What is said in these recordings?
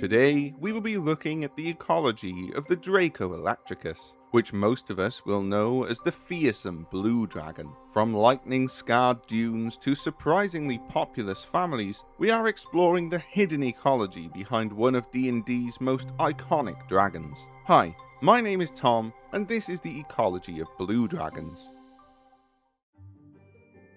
Today, we will be looking at the ecology of the Draco Electricus, which most of us will know as the fearsome blue dragon. From lightning-scarred dunes to surprisingly populous families, we are exploring the hidden ecology behind one of D&D's most iconic dragons. Hi, my name is Tom, and this is the ecology of blue dragons.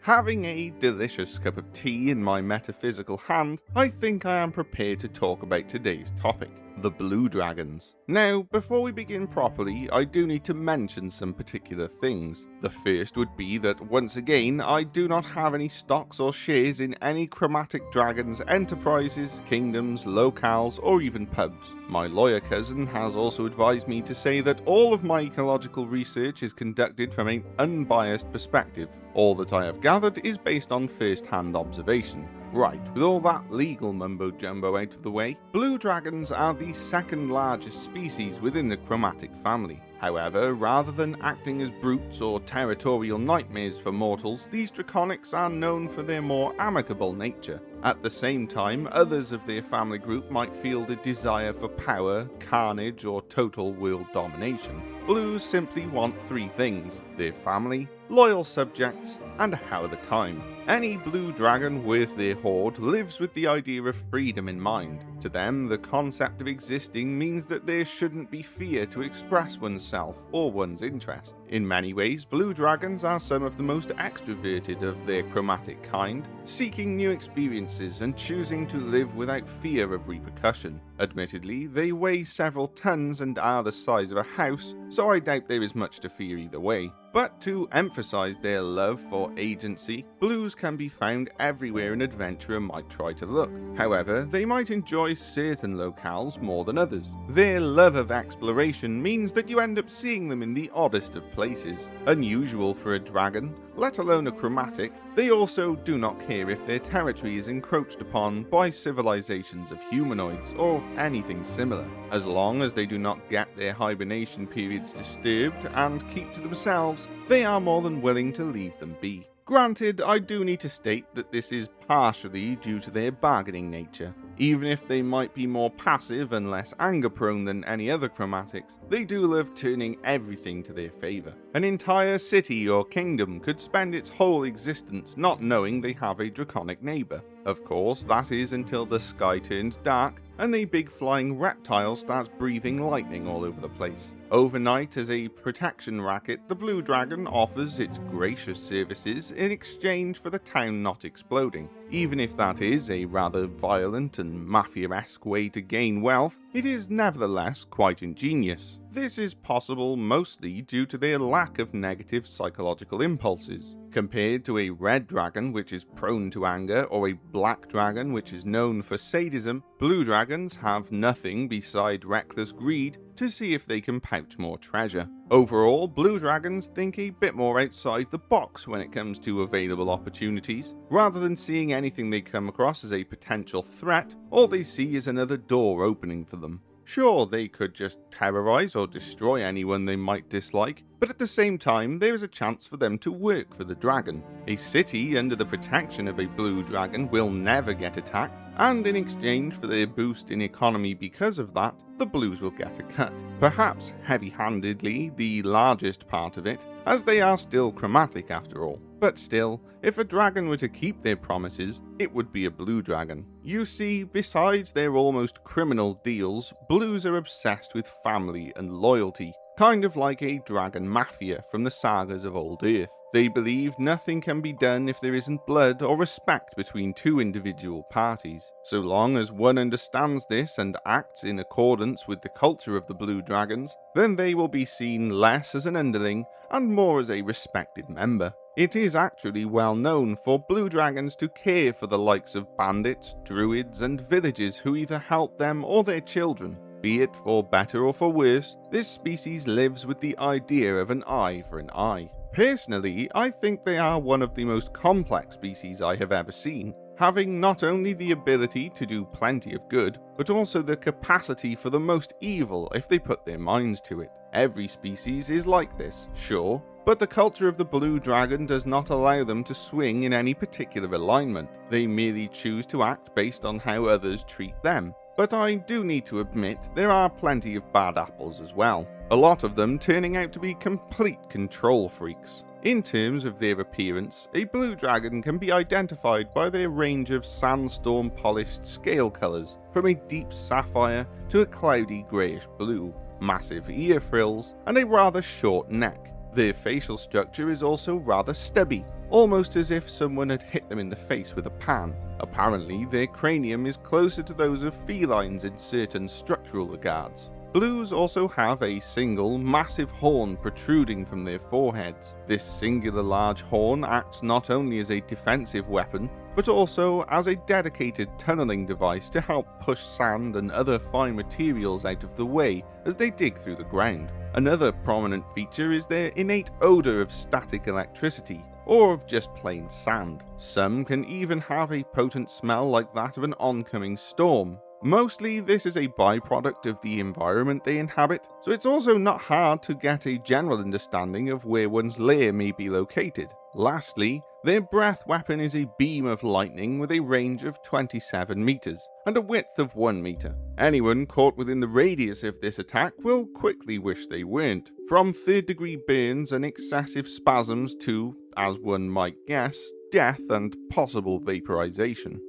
Having a delicious cup of tea in my metaphysical hand, I think I am prepared to talk about today's topic, the blue dragons. Now, before we begin properly, I do need to mention some particular things. The first would be that, once again, I do not have any stocks or shares in any Chromatic dragons, enterprises, kingdoms, locales, or even pubs. My lawyer cousin has also advised me to say that all of my ecological research is conducted from an unbiased perspective. All that I have gathered is based on first-hand observation. Right, with all that legal mumbo-jumbo out of the way, blue dragons are the second largest species within the Chromatic family. However, rather than acting as brutes or territorial nightmares for mortals, these draconics are known for their more amicable nature. At the same time, others of their family group might feel the desire for power, carnage, or total world domination. Blues simply want three things: their family, loyal subjects, and a hell of a time. Any blue dragon worth their hoard lives with the idea of freedom in mind. To them, the concept of existing means that there shouldn't be fear to express oneself or one's interest. In many ways, blue dragons are some of the most extroverted of their chromatic kind, seeking new experiences and choosing to live without fear of repercussion. Admittedly, they weigh several tons and are the size of a house, so I doubt there is much to fear either way. But to emphasize their love for agency, blues can be found everywhere an adventurer might try to look. However, they might enjoy certain locales more than others. Their love of exploration means that you end up seeing them in the oddest of places. Unusual for a dragon, let alone a chromatic, they also do not care if their territory is encroached upon by civilizations of humanoids or anything similar. As long as they do not get their hibernation periods disturbed and keep to themselves, they are more than willing to leave them be. Granted, I do need to state that this is partially due to their bargaining nature. Even if they might be more passive and less anger-prone than any other chromatics, they do love turning everything to their favour. An entire city or kingdom could spend its whole existence not knowing they have a draconic neighbour. Of course, that is until the sky turns dark and the big flying reptile starts breathing lightning all over the place. Overnight, as a protection racket, the blue dragon offers its gracious services in exchange for the town not exploding. Even if that is a rather violent and mafia-esque way to gain wealth, it is nevertheless quite ingenious. This is possible mostly due to their lack of negative psychological impulses. Compared to a red dragon, which is prone to anger, or a black dragon, which is known for sadism, blue dragons have nothing beside reckless greed to see if they can pouch more treasure. Overall, blue dragons think a bit more outside the box when it comes to available opportunities. Rather than seeing anything they come across as a potential threat, all they see is another door opening for them. Sure, they could just terrorize or destroy anyone they might dislike, but at the same time, there is a chance for them to work for the dragon. A city under the protection of a blue dragon will never get attacked, and in exchange for their boost in economy because of that, the blues will get a cut. Perhaps heavy-handedly the largest part of it, as they are still chromatic after all. But still, if a dragon were to keep their promises, it would be a blue dragon. You see, besides their almost criminal deals, blues are obsessed with family and loyalty, kind of like a dragon mafia from the sagas of old Earth. They believe nothing can be done if there isn't blood or respect between two individual parties. So long as one understands this and acts in accordance with the culture of the blue dragons, then they will be seen less as an underling and more as a respected member. It is actually well known for blue dragons to care for the likes of bandits, druids, and villagers who either help them or their children. Be it for better or for worse, this species lives with the idea of an eye for an eye. Personally, I think they are one of the most complex species I have ever seen, having not only the ability to do plenty of good, but also the capacity for the most evil if they put their minds to it. Every species is like this, sure, but the culture of the blue dragon does not allow them to swing in any particular alignment. They merely choose to act based on how others treat them. But I do need to admit there are plenty of bad apples as well, a lot of them turning out to be complete control freaks. In terms of their appearance, a blue dragon can be identified by their range of sandstorm polished scale colours, from a deep sapphire to a cloudy greyish blue, massive ear frills, and a rather short neck. Their facial structure is also rather stubby, almost as if someone had hit them in the face with a pan. Apparently, their cranium is closer to those of felines in certain structural regards. Blues also have a single, massive horn protruding from their foreheads. This singular large horn acts not only as a defensive weapon, but also as a dedicated tunneling device to help push sand and other fine materials out of the way as they dig through the ground. Another prominent feature is their innate odour of static electricity, or of just plain sand. Some can even have a potent smell like that of an oncoming storm. Mostly this is a byproduct of the environment they inhabit, so it's also not hard to get a general understanding of where one's lair may be located. Lastly, their breath weapon is a beam of lightning with a range of 27 meters and a width of 1 meter. Anyone caught within the radius of this attack will quickly wish they weren't, from third-degree burns and excessive spasms to, as one might guess, death and possible vaporization.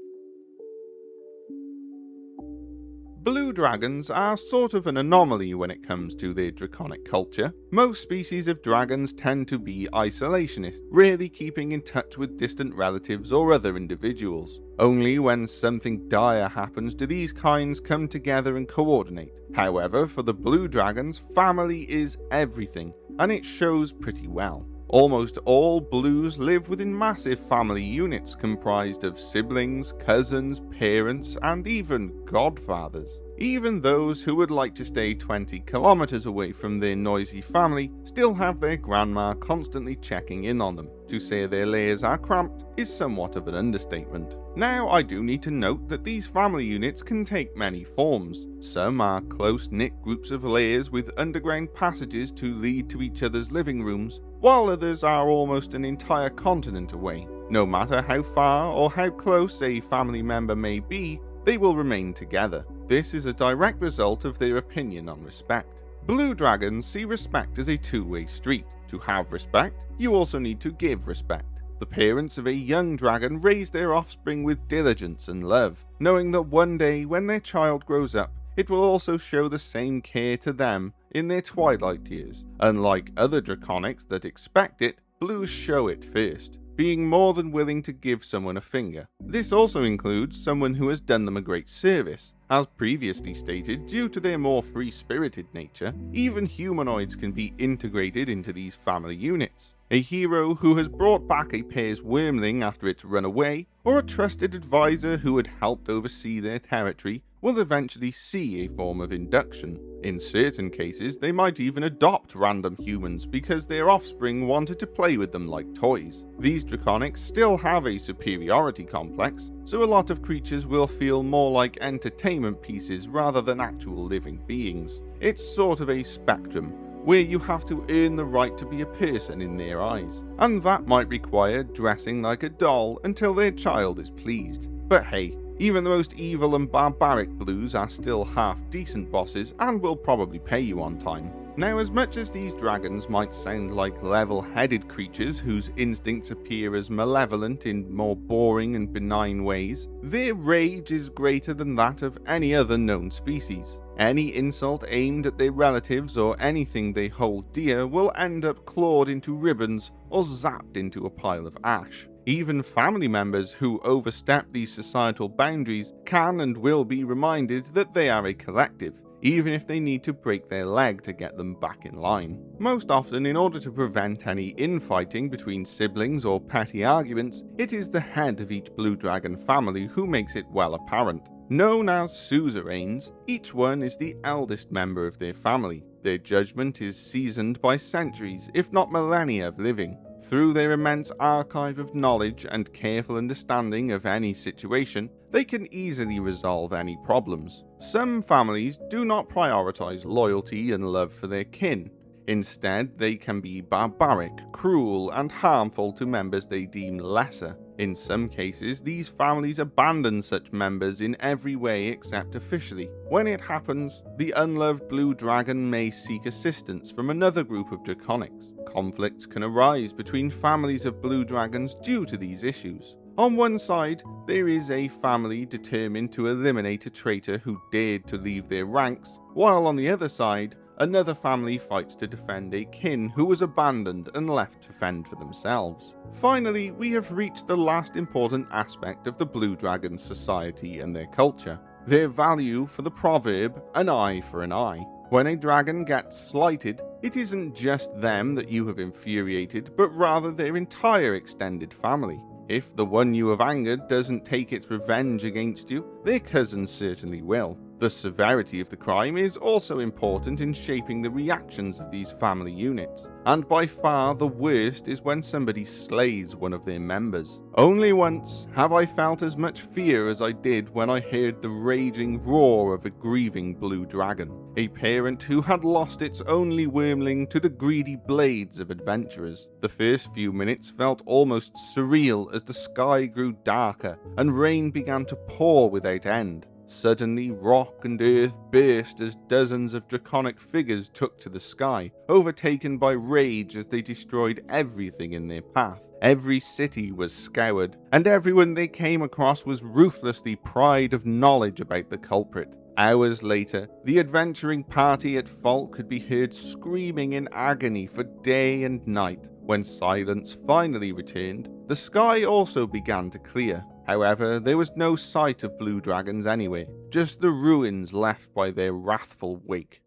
Blue dragons are sort of an anomaly when it comes to their draconic culture. Most species of dragons tend to be isolationist, rarely keeping in touch with distant relatives or other individuals. Only when something dire happens do these kinds come together and coordinate. However, for the blue dragons, family is everything, and it shows pretty well. Almost all blues live within massive family units comprised of siblings, cousins, parents, and even godfathers. Even those who would like to stay 20 kilometers away from their noisy family still have their grandma constantly checking in on them. To say their lairs are cramped is somewhat of an understatement. Now, I do need to note that these family units can take many forms. Some are close-knit groups of lairs with underground passages to lead to each other's living rooms, while others are almost an entire continent away. No matter how far or how close a family member may be, they will remain together. This is a direct result of their opinion on respect. Blue dragons see respect as a two-way street. To have respect, you also need to give respect. The parents of a young dragon raise their offspring with diligence and love, knowing that one day when their child grows up, it will also show the same care to them in their twilight years. Unlike other draconics that expect it, blues show it first, being more than willing to give someone a finger. This also includes someone who has done them a great service. As previously stated, due to their more free-spirited nature, even humanoids can be integrated into these family units. A hero who has brought back a pair's wormling after it's run away, or a trusted advisor who had helped oversee their territory, will eventually see a form of induction. In certain cases, they might even adopt random humans because their offspring wanted to play with them like toys. These draconics still have a superiority complex, so a lot of creatures will feel more like entertainment pieces rather than actual living beings. It's sort of a spectrum, where you have to earn the right to be a person in their eyes, and that might require dressing like a doll until their child is pleased. But hey, even the most evil and barbaric blues are still half-decent bosses and will probably pay you on time. Now, as much as these dragons might sound like level-headed creatures whose instincts appear as malevolent in more boring and benign ways, their rage is greater than that of any other known species. Any insult aimed at their relatives or anything they hold dear will end up clawed into ribbons or zapped into a pile of ash. Even family members who overstep these societal boundaries can and will be reminded that they are a collective, even if they need to break their leg to get them back in line. Most often, in order to prevent any infighting between siblings or petty arguments, it is the head of each blue dragon family who makes it well apparent. Known as suzerains, each one is the eldest member of their family. Their judgment is seasoned by centuries, if not millennia of living. Through their immense archive of knowledge and careful understanding of any situation, they can easily resolve any problems. Some families do not prioritize loyalty and love for their kin. Instead, they can be barbaric, cruel, and harmful to members they deem lesser. In some cases, these families abandon such members in every way except officially. When it happens, the unloved blue dragon may seek assistance from another group of draconics. Conflicts can arise between families of blue dragons due to these issues. On one side, there is a family determined to eliminate a traitor who dared to leave their ranks, while on the other side, another family fights to defend a kin who was abandoned and left to fend for themselves. Finally, we have reached the last important aspect of the Blue Dragon's society and their culture: their value for the proverb, an eye for an eye. When a dragon gets slighted, it isn't just them that you have infuriated, but rather their entire extended family. If the one you have angered doesn't take its revenge against you, their cousins certainly will. The severity of the crime is also important in shaping the reactions of these family units, and by far the worst is when somebody slays one of their members. Only once have I felt as much fear as I did when I heard the raging roar of a grieving blue dragon, a parent who had lost its only wormling to the greedy blades of adventurers. The first few minutes felt almost surreal as the sky grew darker and rain began to pour without end. Suddenly, rock and earth burst as dozens of draconic figures took to the sky, overtaken by rage as they destroyed everything in their path. Every city was scoured, and everyone they came across was ruthlessly pried of knowledge about the culprit. Hours later, the adventuring party at fault could be heard screaming in agony for day and night. When silence finally returned, the sky also began to clear. However, there was no sight of blue dragons anyway, just the ruins left by their wrathful wake.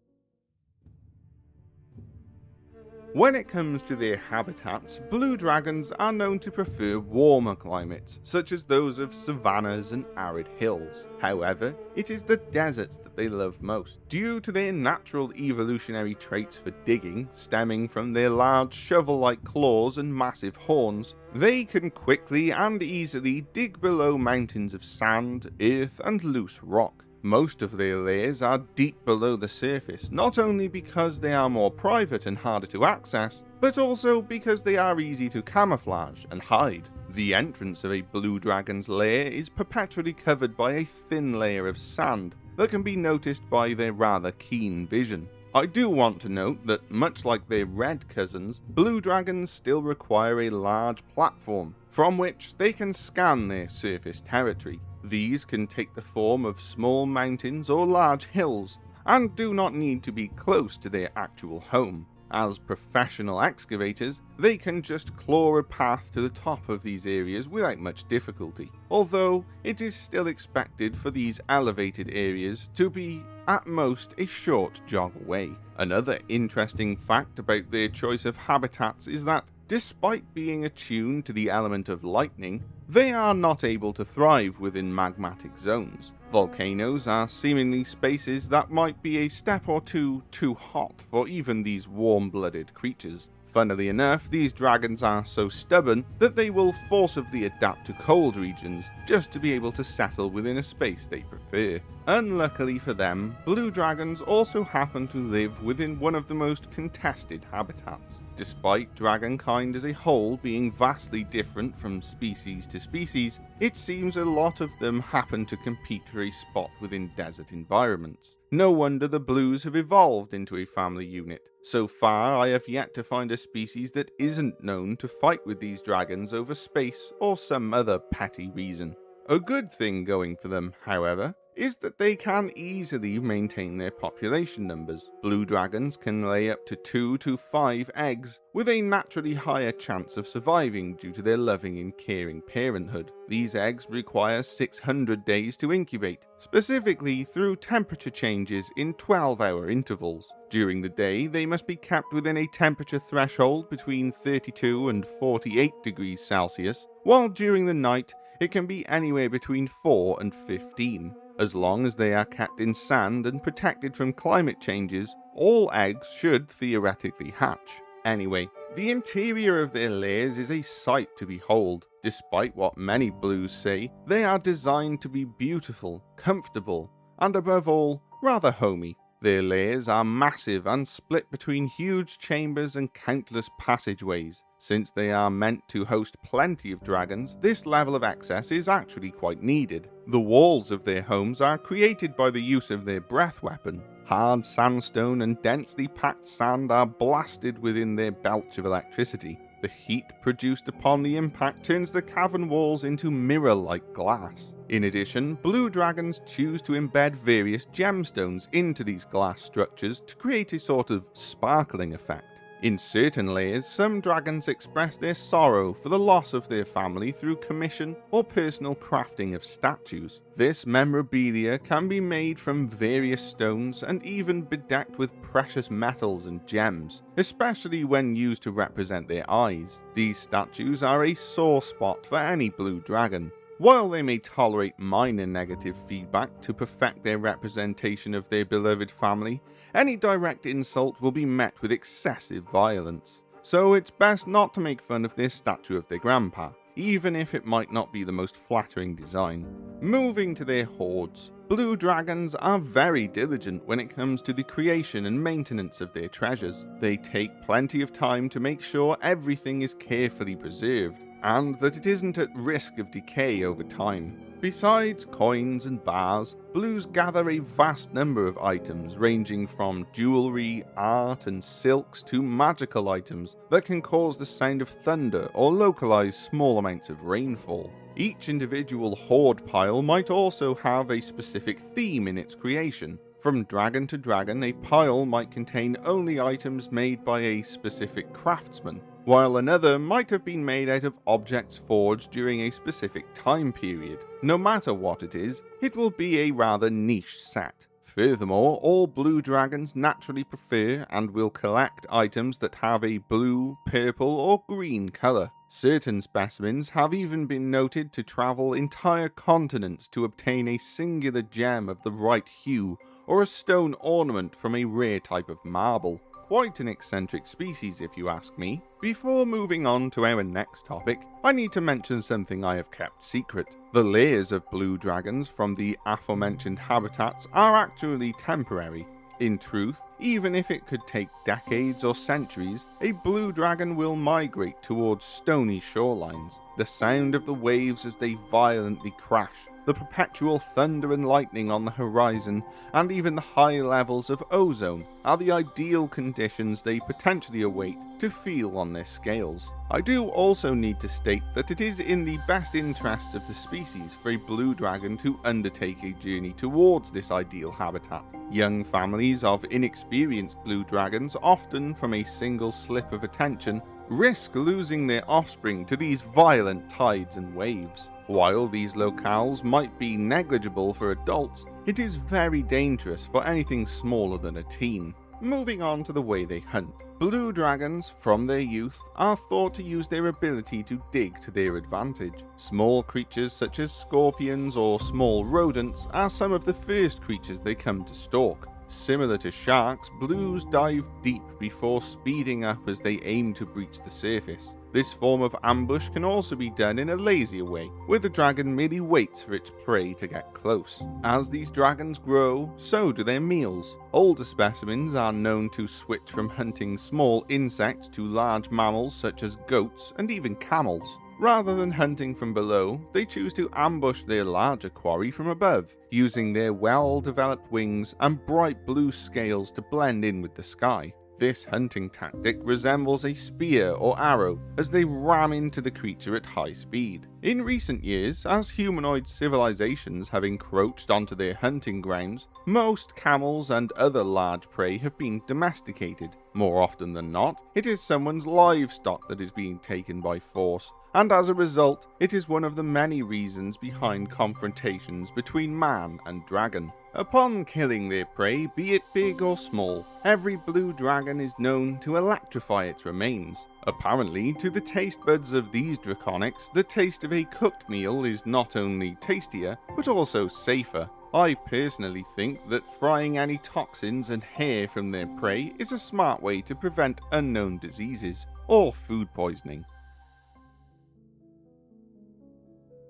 When it comes to their habitats, blue dragons are known to prefer warmer climates, such as those of savannas and arid hills. However, it is the deserts that they love most, due to their natural evolutionary traits for digging, stemming from their large shovel-like claws and massive horns. They can quickly and easily dig below mountains of sand, earth, and loose rock. Most of their lairs are deep below the surface, not only because they are more private and harder to access, but also because they are easy to camouflage and hide. The entrance of a blue dragon's lair is perpetually covered by a thin layer of sand that can be noticed by their rather keen vision. I do want to note that, much like their red cousins, blue dragons still require a large platform from which they can scan their surface territory. These can take the form of small mountains or large hills, and do not need to be close to their actual home. As professional excavators, they can just claw a path to the top of these areas without much difficulty, although it is still expected for these elevated areas to be at most a short jog away. Another interesting fact about their choice of habitats is that, despite being attuned to the element of lightning, they are not able to thrive within magmatic zones. Volcanoes are seemingly spaces that might be a step or two too hot for even these warm-blooded creatures. Funnily enough, these dragons are so stubborn that they will forcibly adapt to cold regions just to be able to settle within a space they prefer. Unluckily for them, blue dragons also happen to live within one of the most contested habitats. Despite dragonkind as a whole being vastly different from species to species, it seems a lot of them happen to compete for a spot within desert environments. No wonder the blues have evolved into a family unit. So far, I have yet to find a species that isn't known to fight with these dragons over space or some other petty reason. A good thing going for them, however, is that they can easily maintain their population numbers. Blue dragons can lay up to 2 to 5 eggs, with a naturally higher chance of surviving due to their loving and caring parenthood. These eggs require 600 days to incubate, specifically through temperature changes in 12-hour intervals. During the day, they must be kept within a temperature threshold between 32 and 48 degrees Celsius, while during the night, it can be anywhere between 4 and 15. As long as they are kept in sand and protected from climate changes, all eggs should theoretically hatch. Anyway, the interior of their lairs is a sight to behold. Despite what many blues say, they are designed to be beautiful, comfortable, and above all, rather homey. Their lairs are massive and split between huge chambers and countless passageways. Since they are meant to host plenty of dragons, this level of access is actually quite needed. The walls of their homes are created by the use of their breath weapon. Hard sandstone and densely packed sand are blasted within their belch of electricity. The heat produced upon the impact turns the cavern walls into mirror-like glass. In addition, blue dragons choose to embed various gemstones into these glass structures to create a sort of sparkling effect. In certain layers, some dragons express their sorrow for the loss of their family through commission or personal crafting of statues. This memorabilia can be made from various stones and even bedecked with precious metals and gems, especially when used to represent their eyes. These statues are a sore spot for any blue dragon. While they may tolerate minor negative feedback to perfect their representation of their beloved family, any direct insult will be met with excessive violence. So it's best not to make fun of this statue of their grandpa, even if it might not be the most flattering design. Moving to their hoards, blue dragons are very diligent when it comes to the creation and maintenance of their treasures. They take plenty of time to make sure everything is carefully preserved, and that it isn't at risk of decay over time. Besides coins and bars, blues gather a vast number of items ranging from jewelry, art and silks to magical items that can cause the sound of thunder or localize small amounts of rainfall. Each individual hoard pile might also have a specific theme in its creation. From dragon to dragon, a pile might contain only items made by a specific craftsman, while another might have been made out of objects forged during a specific time period. No matter what it is, it will be a rather niche set. Furthermore, all blue dragons naturally prefer and will collect items that have a blue, purple or green colour. Certain specimens have even been noted to travel entire continents to obtain a singular gem of the right hue or a stone ornament from a rare type of marble. Quite an eccentric species if you ask me. Before moving on to our next topic, I need to mention something I have kept secret. The layers of blue dragons from the aforementioned habitats are actually temporary. In truth, even if it could take decades or centuries, a blue dragon will migrate towards stony shorelines. The sound of the waves as they violently crash, the perpetual thunder and lightning on the horizon, and even the high levels of ozone are the ideal conditions they potentially await to feel on their scales. I do also need to state that it is in the best interests of the species for a blue dragon to undertake a journey towards this ideal habitat. Young families of inexperienced blue dragons, often from a single slip of attention, risk losing their offspring to these violent tides and waves. While these locales might be negligible for adults, it is very dangerous for anything smaller than a teen. Moving on to the way they hunt. Blue dragons, from their youth, are thought to use their ability to dig to their advantage. Small creatures such as scorpions or small rodents are some of the first creatures they come to stalk. Similar to sharks, blues dive deep before speeding up as they aim to breach the surface. This form of ambush can also be done in a lazier way, where the dragon merely waits for its prey to get close. As these dragons grow, so do their meals. Older specimens are known to switch from hunting small insects to large mammals such as goats and even camels. Rather than hunting from below, they choose to ambush their larger quarry from above, using their well-developed wings and bright blue scales to blend in with the sky. This hunting tactic resembles a spear or arrow as they ram into the creature at high speed. In recent years, as humanoid civilizations have encroached onto their hunting grounds, most camels and other large prey have been domesticated. More often than not, it is someone's livestock that is being taken by force, and as a result, it is one of the many reasons behind confrontations between man and dragon. Upon killing their prey, be it big or small, every blue dragon is known to electrify its remains. Apparently, to the taste buds of these draconics, the taste of a cooked meal is not only tastier, but also safer. I personally think that frying any toxins and hair from their prey is a smart way to prevent unknown diseases or food poisoning.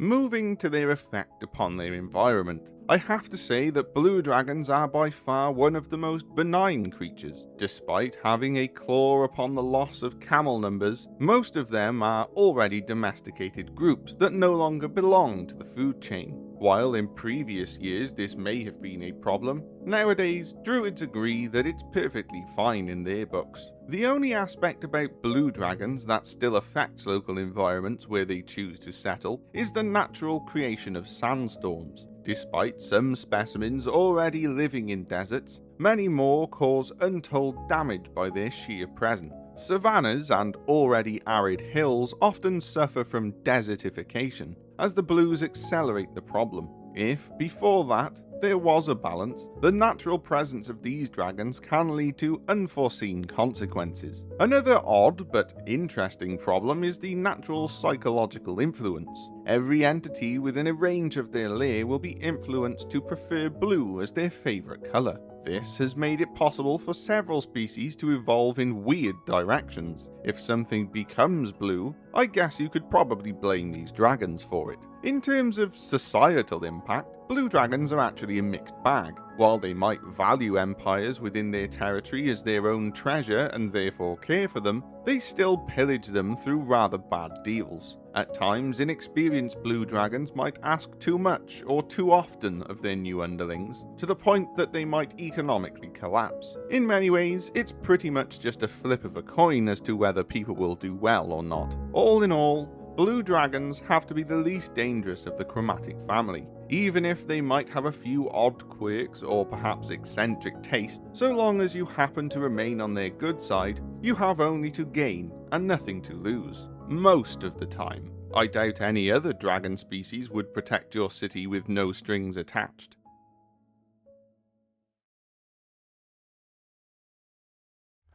Moving to their effect upon their environment, I have to say that blue dragons are by far one of the most benign creatures. Despite having a claw upon the loss of camel numbers, most of them are already domesticated groups that no longer belong to the food chain. While in previous years this may have been a problem, nowadays druids agree that it's perfectly fine in their books. The only aspect about blue dragons that still affects local environments where they choose to settle is the natural creation of sandstorms. Despite some specimens already living in deserts, many more cause untold damage by their sheer presence. Savannas and already arid hills often suffer from desertification, as the blues accelerate the problem. If, before that, there was a balance, the natural presence of these dragons can lead to unforeseen consequences. Another odd but interesting problem is the natural psychological influence. Every entity within a range of their lair will be influenced to prefer blue as their favourite colour. This has made it possible for several species to evolve in weird directions. If something becomes blue, I guess you could probably blame these dragons for it. In terms of societal impact, blue dragons are actually a mixed bag. While they might value empires within their territory as their own treasure and therefore care for them, they still pillage them through rather bad deals. At times, inexperienced blue dragons might ask too much or too often of their new underlings, to the point that they might economically collapse. In many ways, it's pretty much just a flip of a coin as to whether people will do well or not. All in all, blue dragons have to be the least dangerous of the chromatic family. Even if they might have a few odd quirks or perhaps eccentric taste, so long as you happen to remain on their good side, you have only to gain and nothing to lose. Most of the time. I doubt any other dragon species would protect your city with no strings attached.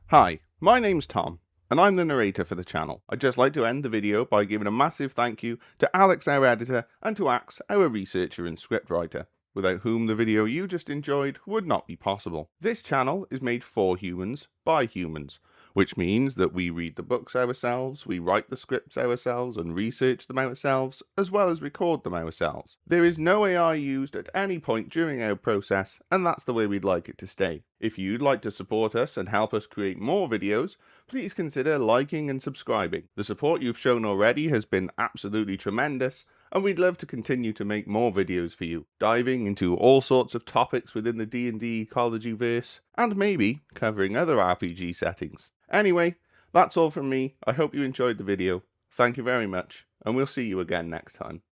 Hi, my name's Tom, and I'm the narrator for the channel. I'd just like to end the video by giving a massive thank you to Alex, our editor, and to Axe, our researcher and scriptwriter, without whom the video you just enjoyed would not be possible. This channel is made for humans, by humans, which means that we read the books ourselves, we write the scripts ourselves and research them ourselves, as well as record them ourselves. There is no AI used at any point during our process, and that's the way we'd like it to stay. If you'd like to support us and help us create more videos, please consider liking and subscribing. The support you've shown already has been absolutely tremendous, and we'd love to continue to make more videos for you, diving into all sorts of topics within the D&D Ecology verse, and maybe covering other RPG settings. Anyway, that's all from me. I hope you enjoyed the video. Thank you very much, and we'll see you again next time.